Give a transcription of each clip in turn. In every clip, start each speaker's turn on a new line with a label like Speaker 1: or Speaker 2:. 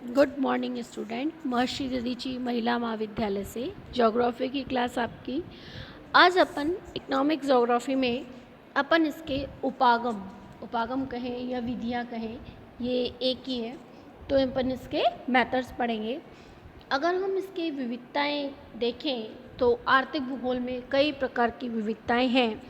Speaker 1: Good morning student. महर्षि दधीची महिला महाविद्यालय से ज्योग्राफी की क्लास आपकी। आज अपन इकोनॉमिक ज्योग्राफी में अपन इसके उपागम कहें या विधियां कहें, ये एक ही है, तो अपन इसके मेथड्स पढ़ेंगे। अगर हम इसकी विविधताएं देखें तो आर्थिक भूगोल में कई प्रकार की विविधताएं हैं,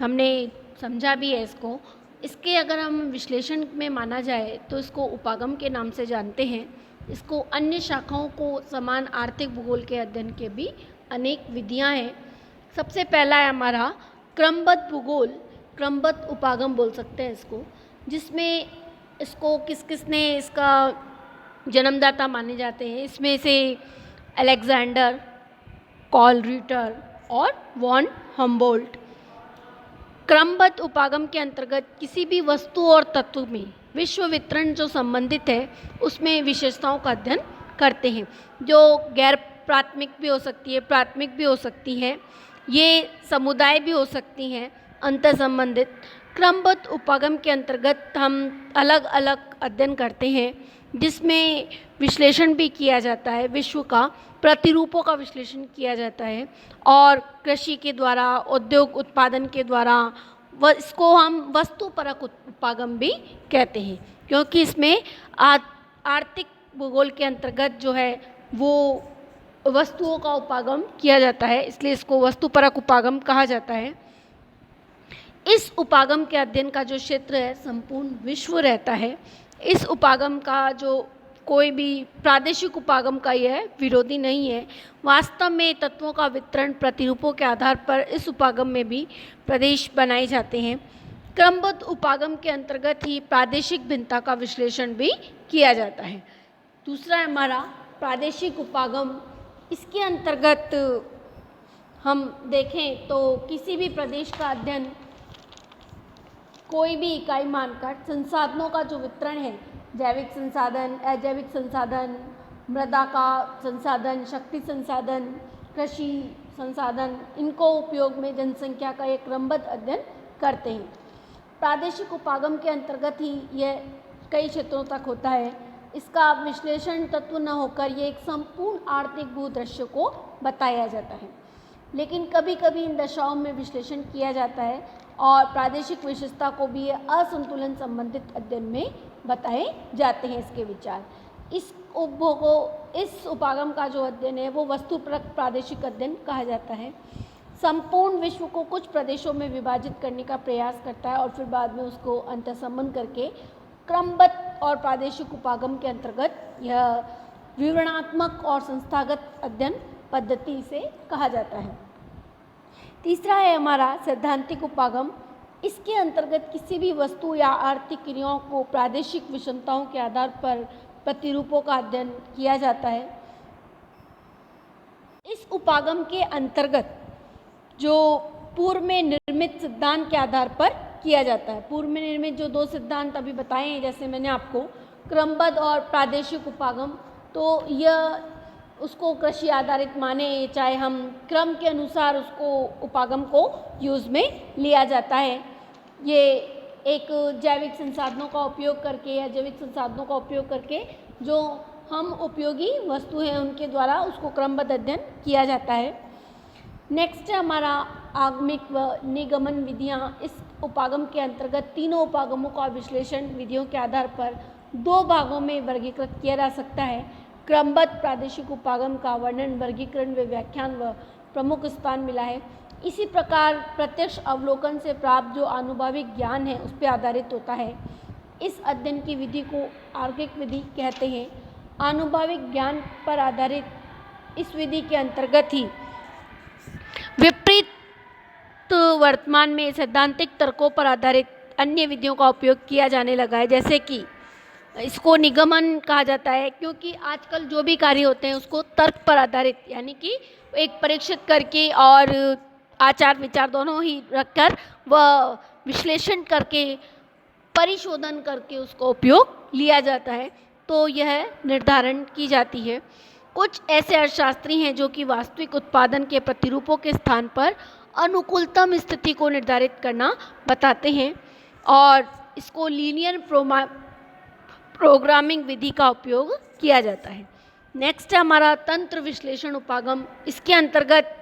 Speaker 1: हमने समझा भी है इसको। इसके अगर हम विश्लेषण में माना जाए तो इसको उपागम के नाम से जानते हैं। इसको अन्य शाखाओं को समान आर्थिक भूगोल के अध्ययन के भी अनेक विधियां हैं। सबसे पहला है हमारा क्रमबद्ध भूगोल, क्रमबद्ध उपागम बोल सकते हैं इसको, जिसमें इसको किस किसने इसका जन्मदाता माने जाते हैं। इसमें से अलेक्जेंडर, कॉल रिटर और वॉन हम्बोल्ट। क्रमबद्ध उपागम के अंतर्गत किसी भी वस्तु और तत्व में विश्व वितरण जो संबंधित है उसमें विशेषताओं का अध्ययन करते हैं, जो गैर प्राथमिक भी हो सकती है, प्राथमिक भी हो सकती है, ये समुदाय भी हो सकती हैं, अंतर संबंधित। क्रमबद्ध उपागम के अंतर्गत हम अलग अलग अध्ययन करते हैं, जिसमें विश्लेषण भी किया जाता है, विश्व का प्रतिरूपों का विश्लेषण किया जाता है और कृषि के द्वारा, उद्योग उत्पादन के द्वारा इसको हम वस्तुपरक उपागम भी कहते हैं, क्योंकि इसमें आर्थिक भूगोल के अंतर्गत जो है वो वस्तुओं का उपागम किया जाता है, इसलिए इसको वस्तुपरक उपागम कहा जाता है। इस उपागम के अध्ययन का जो क्षेत्र है संपूर्ण विश्व रहता है। इस उपागम का जो कोई भी प्रादेशिक उपागम का यह विरोधी नहीं है। वास्तव में तत्वों का वितरण प्रतिरूपों के आधार पर इस उपागम में भी प्रदेश बनाए जाते हैं। क्रमबद्ध उपागम के अंतर्गत ही प्रादेशिक भिन्नता का विश्लेषण भी किया जाता है। दूसरा है हमारा प्रादेशिक उपागम। इसके अंतर्गत हम देखें तो किसी भी प्रदेश का अध्ययन कोई भी इकाई मानकर संसाधनों का जो वितरण है, जैविक संसाधन, अजैविक संसाधन, मृदा का संसाधन, शक्ति संसाधन, कृषि संसाधन, इनको उपयोग में जनसंख्या का एक क्रमबद्ध अध्ययन करते हैं। प्रादेशिक उपागम के अंतर्गत ही यह कई क्षेत्रों तक होता है। इसका विश्लेषण तत्व न होकर ये एक संपूर्ण आर्थिक भूदृश्य को बताया जाता है, लेकिन कभी कभी इन दशाओं में विश्लेषण किया जाता है और प्रादेशिक विशेषता को भी असंतुलन संबंधित अध्ययन में बताए जाते हैं इसके विचार। इस उपागम का जो अध्ययन है वो वस्तुपरक प्रादेशिक अध्ययन कहा जाता है। संपूर्ण विश्व को कुछ प्रदेशों में विभाजित करने का प्रयास करता है और फिर बाद में उसको अंतर्संबंध करके क्रमबद्ध और प्रादेशिक उपागम के अंतर्गत यह विवरणात्मक और संस्थागत अध्ययन पद्धति से कहा जाता है। तीसरा है हमारा सैद्धांतिक उपागम। इसके अंतर्गत किसी भी वस्तु या आर्थिक क्रियाओं को प्रादेशिक विषमताओं के आधार पर प्रतिरूपों का अध्ययन किया जाता है। इस उपागम के अंतर्गत जो पूर्व में निर्मित सिद्धांत के आधार पर किया जाता है। पूर्व में निर्मित जो दो सिद्धांत अभी बताए हैं, जैसे मैंने आपको क्रमबद्ध और प्रादेशिक उपागम, तो यह उसको कृषि आधारित माने, चाहे हम क्रम के अनुसार उसको उपागम को यूज़ में लिया जाता है। ये एक जैविक संसाधनों का उपयोग करके या जैविक संसाधनों का उपयोग करके जो हम उपयोगी वस्तु हैं उनके द्वारा उसको क्रमबद्ध अध्ययन किया जाता है। नेक्स्ट है हमारा आगमिक व निगमन विधियाँ। इस उपागम के अंतर्गत तीनों उपागमों का विश्लेषण विधियों के आधार पर दो भागों में वर्गीकृत किया जा सकता है। क्रमबद्ध प्रादेशिक उपागम का वर्णन, वर्गीकरण व व्याख्यान व प्रमुख स्थान मिला है। इसी प्रकार प्रत्यक्ष अवलोकन से प्राप्त जो आनुभाविक ज्ञान है उस पर आधारित होता है। इस अध्ययन की विधि को आर्किक विधि कहते हैं। आनुभाविक ज्ञान पर आधारित इस विधि के अंतर्गत ही विपरीत वर्तमान में सैद्धांतिक तर्कों पर आधारित अन्य विधियों का उपयोग किया जाने लगा है, जैसे कि इसको निगमन कहा जाता है, क्योंकि आजकल जो भी कार्य होते हैं उसको तर्क पर आधारित, यानी कि एक परीक्षित करके और आचार विचार दोनों ही रखकर वह विश्लेषण करके परिशोधन करके उसको उपयोग लिया जाता है, तो यह निर्धारण की जाती है। कुछ ऐसे अर्थशास्त्री हैं जो कि वास्तविक उत्पादन के प्रतिरूपों के स्थान पर अनुकूलतम स्थिति को निर्धारित करना बताते हैं और इसको लीनियर प्रोग्रामिंग विधि का उपयोग किया जाता है। नेक्स्ट है हमारा तंत्र विश्लेषण उपागम। इसके अंतर्गत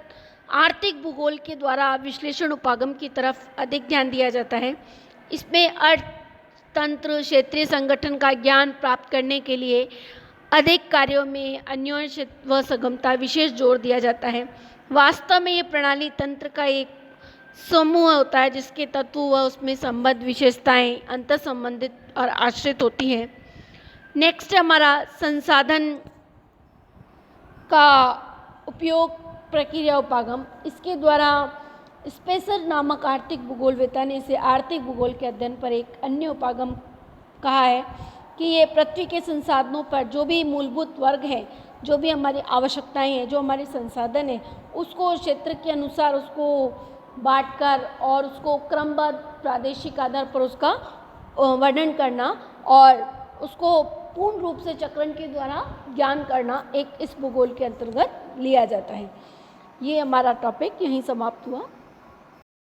Speaker 1: आर्थिक भूगोल के द्वारा विश्लेषण उपागम की तरफ अधिक ध्यान दिया जाता है। इसमें अर्थतंत्र क्षेत्रीय संगठन का ज्ञान प्राप्त करने के लिए अधिक कार्यों में अन्योन्य व सगमता विशेष जोर दिया जाता है। वास्तव में ये प्रणाली तंत्र का एक समूह होता है जिसके तत्व व उसमें संबद्ध विशेषताएं अंतर संबंधित और आश्रित होती हैं। नेक्स्ट हमारा संसाधन का उपयोग प्रक्रिया उपागम। इसके द्वारा स्पेसर नामक आर्थिक भूगोलवेता ने इसे आर्थिक भूगोल के अध्ययन पर एक अन्य उपागम कहा है कि ये पृथ्वी के संसाधनों पर जो भी मूलभूत वर्ग है, जो भी हमारी आवश्यकताएं हैं, जो हमारे संसाधन हैं, उसको क्षेत्र के अनुसार उसको बांटकर और उसको क्रमबद्ध प्रादेशिक आधार पर उसका वर्णन करना और उसको पूर्ण रूप से चक्रण के द्वारा ज्ञान करना एक इस भूगोल के अंतर्गत लिया जाता है। ये हमारा टॉपिक यहीं समाप्त हुआ।